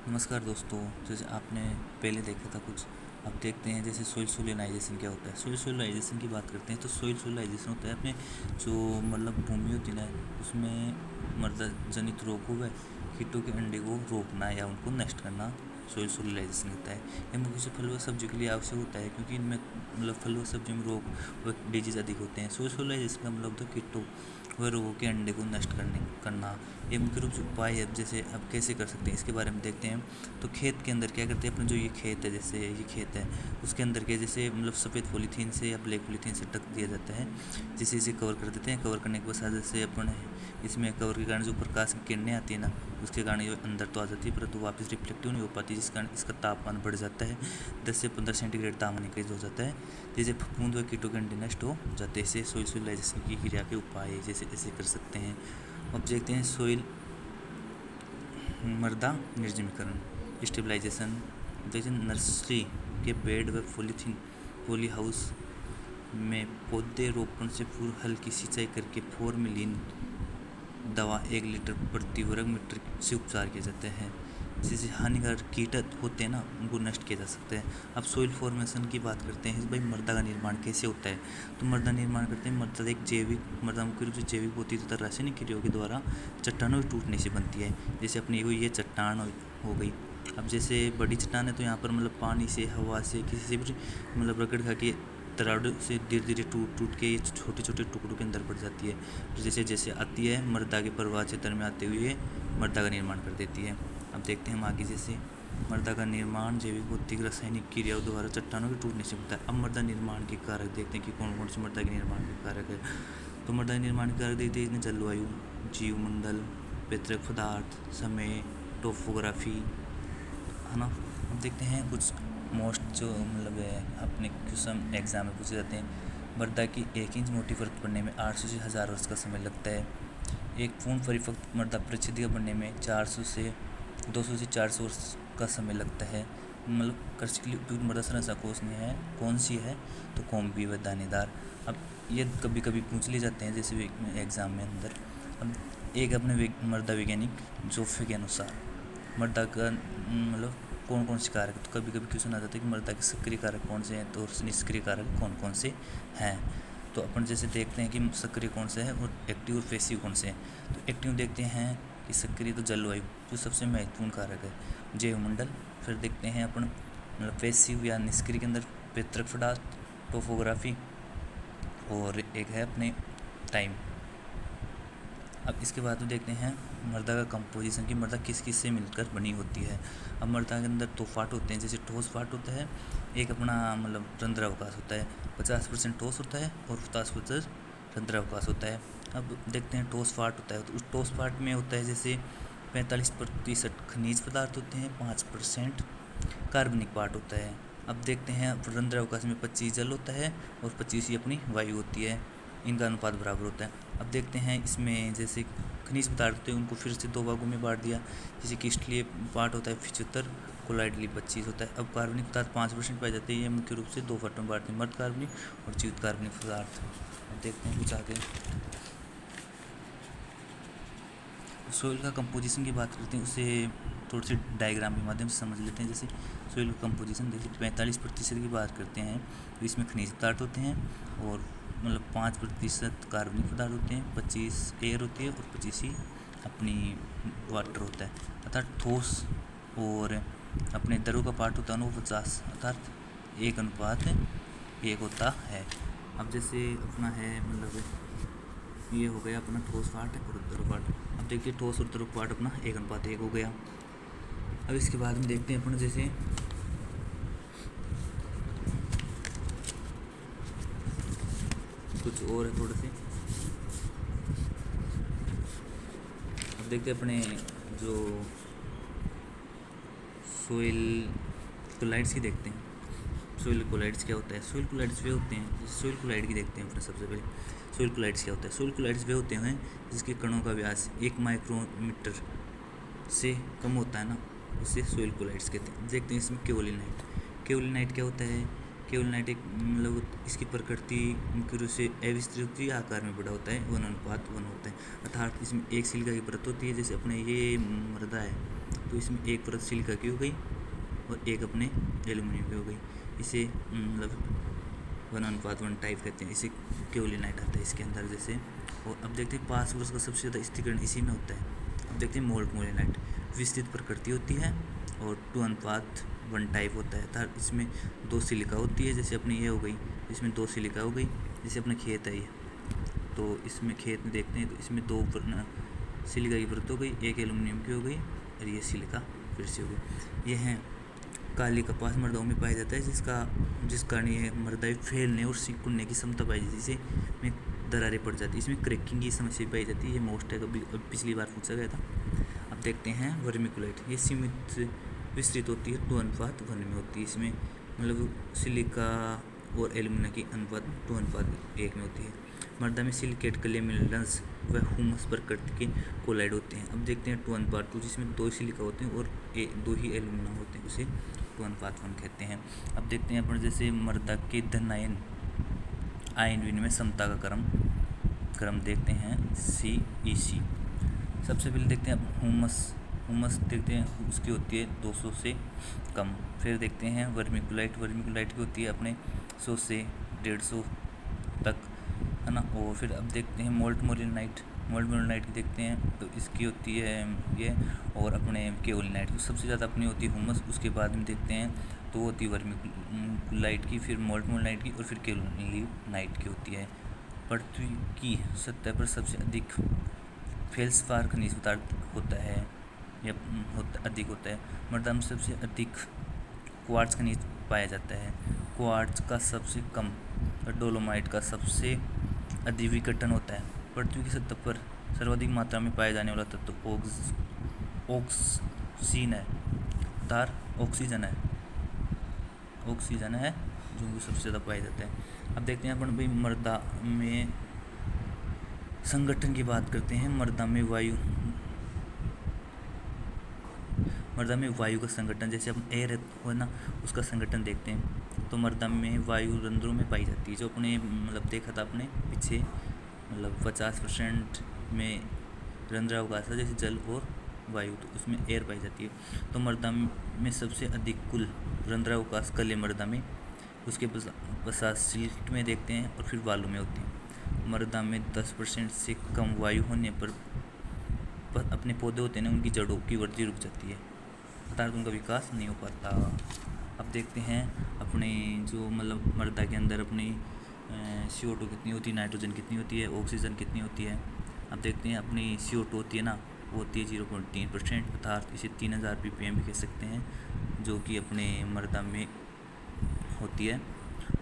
नमस्कार दोस्तों। जैसे आपने पहले देखा था कुछ, अब देखते हैं जैसे सोइल सोलिनाइजेशन क्या होता है। सोइल सोलिनाइजेशन की बात करते हैं तो सोइल सोलिनाइजेशन होता है अपने जो भूमि होती है ना, उसमें मृदा जनित रोग को व कीटों के अंडे को रोकना या उनको नष्ट करना सोइल सोलिनाइजेशन होता है। यह मुख्य रूप से फल व सब्जियों के लिए आवश्यक होता है, क्योंकि इनमें फल व सब्जियों में रोग व डिजीज अधिक होते हैं। सोइल सोलिनाइजेशन का मतलब तो कीटों व रोगों के अंडे को नष्ट करना। ये मुख्य रूप से उपाय है। जैसे अब कैसे कर सकते हैं इसके बारे में देखते हैं। तो खेत के अंदर क्या करते हैं, अपने जो ये खेत है, जैसे ये खेत है, उसके अंदर के जैसे सफ़ेद पॉलीथीन से या ब्लैक पॉलीथीन से ढक दिया जाता है, जिसे इसे कवर कर देते हैं। कवर करने के बाद जैसे अपन इसमें कवर के कारण जो प्रकाश की किरणें आती है ना, उसके कारण ये अंदर तो आ जाती है, परंतु वापस रिफ्लेक्टिव नहीं हो पाती, जिस कारण इसका तापमान बढ़ जाता है। 10 से 15 सेंटीग्रेड तापमान इंक्रीज हो जाता है, जैसे फफूंद व कीटों के अंडे नष्ट हो जाते हैं। इसे सोइल सोलिनाइजेशन की क्रिया के उपाय जैसे ऐसे कर सकते हैं। अब देखते हैं सोइल मृदा निर्जमीकरण स्टेबलाइजेशन। जैसे नर्सरी के बेड व पॉली हाउस में पौधे रोपण से पूर्व हल्की सिंचाई करके फॉर्मेलिन दवा 1 लीटर प्रति वर्ग मीटर से उपचार किया जाता है, जिससे हानिकारक कीटक होते हैं ना, उनको नष्ट किया जा सकता है। अब सोइल फॉर्मेशन की बात करते हैं। भाई मृदा का निर्माण कैसे होता है, तो मृदा निर्माण करते हैं। मृदा एक जैविक मृदा मुख्य रूप से जैविक होती है तथा रासायनिक क्रियाओं के द्वारा चट्टानों के टूटने से बनती है। जैसे अपनी ये चट्टान हो गई। अब जैसे बड़ी चट्टान है तो यहाँ पर पानी से, हवा से, किसी से भी रगड़ खा के तराड़ों से धीरे धीरे टूट के ये छोटे छोटे टुकड़ों के अंदर पड़ जाती है। जैसे जैसे आती है मृदा के प्रवाह क्षेत्र में आते हुए मृदा का निर्माण कर देती है। अब देखते हैं हम आगे। जैसे मृदा का निर्माण जैविक भौतिक रासायनिक क्रियाओं द्वारा चट्टानों के टूटने से होता है। अब मृदा निर्माण के कारक देखते हैं कि कौन कौन से मृदा के निर्माण के कारक है। तो मृदा निर्माण के कारक देखते हैं जलवायु, जीवमंडल, पैतृक पदार्थ, समय, टोपोग्राफी, है ना। अब देखते हैं कुछ मोस्ट जो अपने क्वेश्चन एग्जाम में पूछे जाते हैं। मृदा की 1 इंच मोटी परत बनने में 800 से 1000 वर्ष का समय लगता है। एक पूर्ण परिपक्व मृदा परिच्छेदिका बनने में 200 से 400 वर्ष का समय लगता है। कृषि के लिए उपयुक्त मृदा संरचना कौन सी है, तो कोम्बी व दानेदार। अब ये कभी कभी पूछ लिए जाते हैं जैसे एग्जाम में अंदर। अब एक अपने मृदा वैज्ञानिक जोफे के अनुसार मृदा का कौन कौन से कारक, तो कभी कभी क्वेश्चन आ जाता है कि मृदा के सक्रिय कारक कौन से हैं, तो निष्क्रिय कारक कौन कौन से हैं। तो अपन जैसे देखते हैं कि सक्रिय कौन से हैं और एक्टिव और पैसिव कौन से हैं। तो एक्टिव देखते हैं कि सक्रिय तो जलवायु जो सबसे महत्वपूर्ण कारक है, जैवमंडल। फिर देखते हैं अपन पैसिव या निष्क्रिय के अंदर पैतृक पदार्थ, टोपोग्राफी, और एक है अपने टाइम। अब इसके बाद में देखते हैं मृदा का कंपोजिशन की मृदा किस किस से मिलकर बनी होती है। अब मृदा के अंदर 2 पार्ट होते हैं। जैसे ठोस पार्ट होता है, एक अपना रंध्रावकाश होता है। 50% ठोस होता है और 50% रंध्रावकाश होता है। अब देखते हैं ठोस पार्ट होता है, तो उस ठोस पार्ट में होता है जैसे 45% खनिज पदार्थ होते हैं, 5% कार्बनिक पार्ट होता है। अब देखते हैं रंध्रावकाश में 25 जल होता है और 25 ही अपनी वायु होती है, इनका अनुपात बराबर होता है। अब देखते हैं इसमें जैसे खनिज पदार्थ होते हैं उनको फिर से 2 भागों में बांट दिया। जैसे क्रिस्टलीय पार्ट होता है 75, कोलाइडली 25 होता है। अब कार्बनिक पदार्थ 5% पाए जाते हैं। ये मुख्य रूप से 2 पार्टों में बांटते हैं, मर्द कार्बनिक और जीवित कार्बनिक पदार्थ। अब देखते हैं कुछ आगे। सोइल का कंपोजिशन की बात करते हैं, उसे थोड़ी सी डायग्राम के माध्यम से समझ लेते हैं। जैसे सोइल का कंपोजिशन जैसे 45% की बात करते हैं तो इसमें खनिज पदार्थ होते हैं और 5% कार्बनिक पदार्थ होते हैं, 25 एयर होती है और 25 ही अपनी वाटर होता है। अर्थात ठोस और अपने द्रव का पार्ट होता है वो 50, अर्थात 1:1 होता है। अब जैसे अपना है ये हो गया अपना ठोस पार्ट और द्रव पार्ट। अब देखिए ठोस और द्रव पार्ट अपना 1:1 हो गया। अब इसके बाद में देखते हैं अपन जैसे कुछ और है थोड़े से। अब देखते हैं अपने जो सोइल कोलाइड्स की देखते हैं। सोइल कोलाइड्स क्या होता है। सोइल कोलाइड्स वे होते हैं, सोइल कोलाइड की देखते हैं अपने सबसे पहले। सोइल कोलाइड्स क्या होता है। सोइल कोलाइड्स वे होते हैं जिसके कणों का व्यास 1 माइक्रोमीटर से कम होता है ना, उसे सोइल कोलाइड्स कहते हैं। देखते हैं इसमें केओलिनाइट। केओलिनाइट क्या होता है। केओलिनाइट एक इसकी प्रकृति मुख्य रूप से अविस्तृत आकार में बड़ा होता है, 1:1 होता है। अर्थात इसमें एक सिलिका की परत होती है। जैसे अपने ये मृदा है, तो इसमें एक परत सिलिका की हो गई और एक अपने एल्यूमिनियम की हो गई। इसे मतलब 1:1 टाइप कहते हैं। इसे केओलिनाइट आता है इसके अंदर जैसे। और अब देखते हैं फास्फोरस का सबसे ज़्यादा स्थिरीकरण इसी में होता है। अब देखते हैं मोल्टमोलिनाइट, विस्तृत प्रकृति होती है और 2:1 टाइप होता है। अर्थात इसमें 2 सिलिका होती है, जैसे अपनी ये हो गई, इसमें 2 सिलिका हो गई, जैसे अपना खेत है ये, तो इसमें खेत में देखते हैं तो इसमें 2 सिलिका की परत हो गई, एक एल्यूमिनियम की हो गई और ये सिलिका फिर से हो गई। ये है काली कपास मृदाओं में पाया जाता है, जिस कारण ये मृदाएं फैलने और सिकुड़ने की क्षमता पाई जाती है, जिसे में दरारें पड़ जाती है। इसमें क्रैकिंग की समस्या पाई जाती है। ये मोस्ट है, कभी पिछली बार पूछा गया था। अब देखते हैं वर्मिकुलाइट, ये सीमित विस्तृत होती है, 2:1 में होती है। इसमें मतलब सिलिका और एल्यूमिनियम की अनुपात 2:1 में होती है। मृदा में सिलिकेट क्ले मिनरल्स व ह्यूमस प्रकृति के कोलाइड होते हैं। अब देखते हैं 2:2, जिसमें 2 सिलिका होते हैं और 2 ही एल्यूमिनियम होते हैं, उसे 2:1 कहते हैं। अब देखते हैं अपन जैसे मृदा के धन आयन विनिमय क्षमता का क्रम देखते हैं, CEC। सबसे पहले देखते हैं ह्यूमस देखते हैं, उसकी होती है 200 से कम। फिर देखते हैं वर्मिकुलाइट की होती है अपने 100 से 150 तक, है ना। और फिर अब देखते हैं मोल्टमोलिनाइट की देखते हैं तो इसकी होती है ये, और अपने केओलिनाइट की सबसे ज़्यादा अपनी होती है ह्यूमस। उसके बाद में देखते हैं तो होती है वर्मिकुलाइट की, फिर मोल्टमोलिनाइट की और फिर केओलिनाइट की होती है। पृथ्वी की सतह पर सबसे अधिक फेल्सपार खनिज पदार्थ होता है या अधिक होता है। मृदा में सबसे अधिक क्वार्ट्ज खनिज पाया जाता है। क्वार्ट्ज का सबसे कम और डोलोमाइट का सबसे अधिक विघटन होता है। पृथ्वी की सतह पर सर्वाधिक मात्रा में पाया जाने वाला तत्व ऑक्सीजन है जो सबसे ज़्यादा पाया जाता है। अब देखते हैं अपन भाई मृदा में संगठन की बात करते हैं। मृदा में वायु का संगठन, जैसे अपन एयर हो ना, उसका संगठन देखते हैं तो मृदा में वायु रंध्रों में पाई जाती है। जो अपने मतलब देखा था अपने पीछे, मतलब 50% में रंध्रावकाश था, जैसे जल और वायु, तो उसमें एयर पाई जाती है। तो मृदा में सबसे अधिक कुल रंध्रावकाश कले मृदा में, उसके पश्चात सिल्ट में देखते हैं और फिर बालू में होती है। मृदा में 10% से कम वायु होने पर अपने पौधे होते हैं ना, उनकी जड़ों की वृद्धि रुक जाती है, अर्थात उनका विकास नहीं हो पाता। अब देखते हैं अपने जो मतलब मृदा के अंदर अपनी CO2 कितनी होती है, नाइट्रोजन कितनी होती है, ऑक्सीजन कितनी होती है। अब देखते हैं अपनी CO2 होती है ना, वो होती है 0.3%, अर्थात इसे 3000 ppm भी कह सकते हैं, जो कि अपने मृदा में होती है।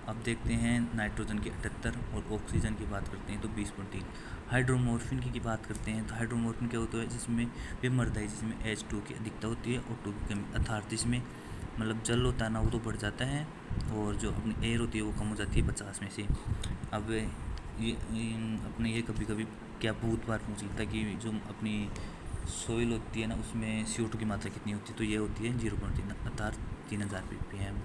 अब देखते हैं नाइट्रोजन की 78 और ऑक्सीजन की बात करते हैं तो 20.3। हाइड्रोमॉर्फिन की बात करते हैं तो हाइड्रोमॉर्फिन क्या होता है, जिसमें वे मृदा है जिसमें H2 की अधिकता होती है और 2 की कमी, अर्थात इसमें मतलब जल होता है ना, वो तो बढ़ जाता है और जो अपनी एयर होती है वो कम हो जाती है 50 में से। अब ये अपने ये कभी कभी क्या बहुत बार पूछ लेता है कि जो अपनी सोइल होती है ना, उसमें CO2 की मात्रा कितनी होती है, तो ये होती है 0.3, अर्थात 3000 ppm।